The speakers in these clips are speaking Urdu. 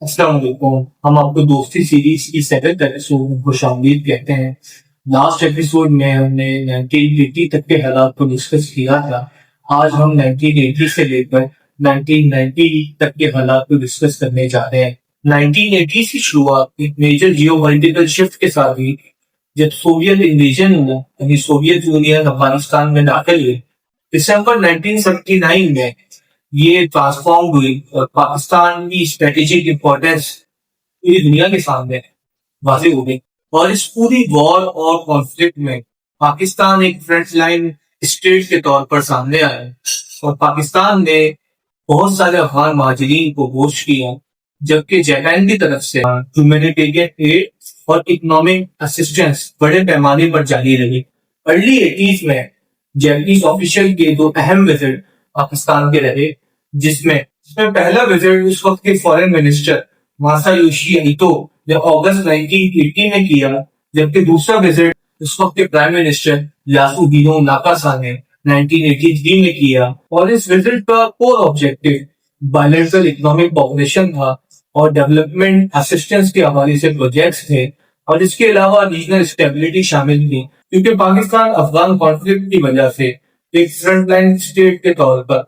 السلام علیکم. ہم آپ کو دوستی سیریز کی 7 ایپیسوڈ میں خوش آمدید کہتے ہیں. لاسٹ ایپیسوڈ میں ہم نے 1980 تک کے حالات کو ڈسکس کیا تھا. آج ہم 1980 سے لے کر 1990 تک کے حالات کو ڈسکس کرنے جا رہے ہیں. 1980 کی شروعات ایک میجر جیو پولیٹیکل شفٹ کے ساتھ ہوئی جب سوویت انویژن ہوا، یعنی سوویت یونین افغانستان میں داخل ہوئی. دسمبر 1979 میں یہ ٹرانسفارم ہوئی اور پاکستان کی اسٹریٹجک امپورٹینس پوری دنیا کے سامنے واضح ہو گئی. اور اس پوری وار اور کانفلکٹ میں پاکستان ایک فرنٹ لائن اسٹیٹ کے طور پر سامنے آیا اور پاکستان نے بہت سارے افغان مہاجرین کو ہوش کیا، جبکہ جاپان کی طرف سے ہیومینیٹیرین ایڈ اور اکنامک اسسٹنس بڑے پیمانے پر جاری رہی. ارلی 80s میں جاپنیز آفیشل کے 2 اہم وزٹ پاکستان کے رہے، جس میں پہلا وزٹ اس وقت کے فارن منسٹر ماسایوشی ایٹو نے اگست 1980 میں کیا، جبکہ دوسرا وزٹ اس وقت کے پرائم منسٹر یاسوہیرو ناکاسا نے 1983 میں کیا. اور اس وزٹ کا کور آبجیکٹو بائلیٹرل اکنامک کوآپریشن تھا اور ڈیولپمنٹ اسسٹنس کے حوالے سے پروجیکٹس تھے، اور اس کے علاوہ ریجنل اسٹیبلٹی شامل تھی، کیونکہ پاکستان افغان کانفلکٹ کی وجہ سے ایک فرنٹ لائن اسٹیٹ کے طور پر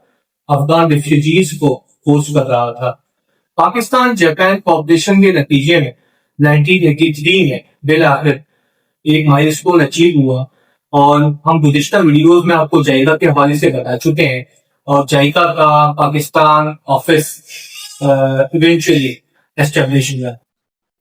افغان ریفیوجیز کو ہوسٹ کر رہا تھا. پاکستان جاپان کوآپریشن کے نتیجے میں 1983 میں بالآخر ایک مائلسٹون اچیو ہوا، اور ہم گزشتہ ویڈیوز میں آپ کو جائکا کے حوالے سے بتا چکے ہیں، اور جائکا کا پاکستان آفس ایونچولی اسٹیبلش ہوا.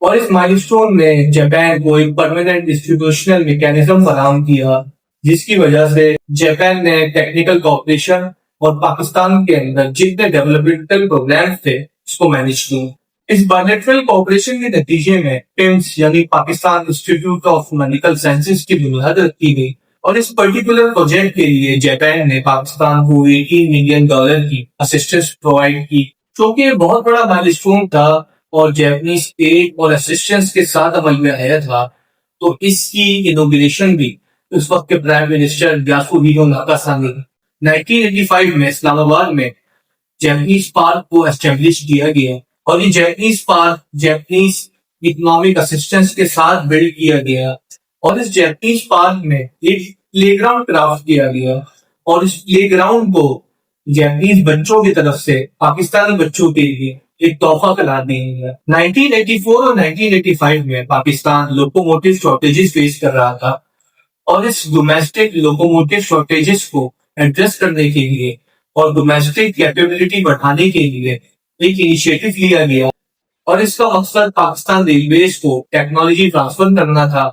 اور اس مائلسٹون نے جاپان کو ایک پرماننٹ انسٹیٹیوشنل میکینزم فراہم کیا، جس کی وجہ سے جاپان نے ٹیکنیکل کوآپریشن اور پاکستان کے اندر جتنے ڈیولپمنٹل پروگرامز تھے اس کو مینج کیا. اس بائلیٹرل کوآپریشن کے نتیجے میں پمس یعنی Pakistan institute of medical sciences کی بنیاد رکھی گئی، اور اس پرٹیکولر پروجیکٹ کے لیے جاپان نے پاکستان کو $18 ملین کی اسسٹنس پرووائڈ کی، جو کہ بہت بڑا مائلسٹون تھا اور جاپنیز ایڈ اور اسسٹنس کے ساتھ عمل میں آیا تھا. تو اس کی انوگریشن بھی اس وقت کے پرائم منسٹر یاسوہیرو ناکاسا نے 1985 میں اسلام آباد میں جاپنیز پارک کو اسٹیبلش کیا گیا، اور یہ Japanese park Japanese economic assistance کے ساتھ بلڈ کیا گیا. اور اس جاپنیز پارک میں ایک پلے گراؤنڈ کرافٹ کیا گیا، اور اس پلے گراؤنڈ کو جاپنیز بچوں کی طرف سے پاکستانی بچوں کے لیے ایک تحفہ قرار دیا گیا. 1984 اور 1985 میں پاکستان لوکوموٹیو شارٹیجز فیس کر رہا تھا، اور اس ڈومیسٹک لوکوموٹیو شارٹیجز کو ایڈریس کرنے کے لیے اور ڈومیسٹک کیپیبلٹی بڑھانے کے لیے ایک انیشیٹو لیا گیا، اور اس کا مقصد پاکستان ریلویز کو ٹیکنالوجی ٹرانسفر کرنا تھا.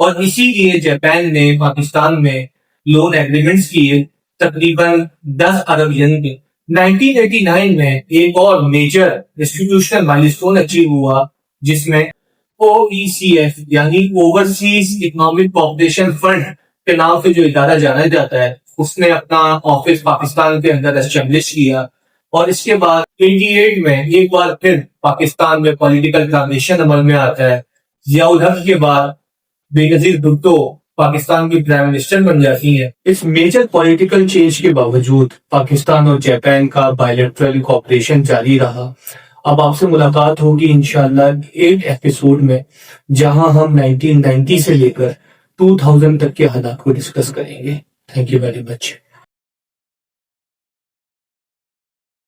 اور اسی لیے جاپان نے پاکستان میں لون ایگریمنٹس کیے تقریباً 10 ارب ین کے. 1989 میں ایک اور میجر انسٹیٹیوشنل مائلسٹون اچیو ہوا، جس میں OECF یعنی اوورسیز اکنامک کوآپریشن فنڈ کے نام سے جو ادارہ جانا جاتا ہے، اس نے اپنا آفس پاکستان کے اندر اسٹیبلش کیا. اور اس کے بعد 28 میں ایک بار پھر پاکستان میں پولیٹیکل ٹرانزیشن عمل میں آتا ہے. ضیاء الحق کے بعد بے نظیر بھٹو پاکستان کی پرائم منسٹر بن جاتی ہے. اس میجر پولیٹیکل چینج کے باوجود پاکستان اور جاپان کا بائلیٹرل کوآپریشن جاری رہا. اب آپ سے ملاقات ہوگی انشاءاللہ 8 ایپیسوڈ میں، جہاں ہم 1990 سے لے کر 2000 تک کے حالات کو ڈسکس کریں گے. Thank you very much.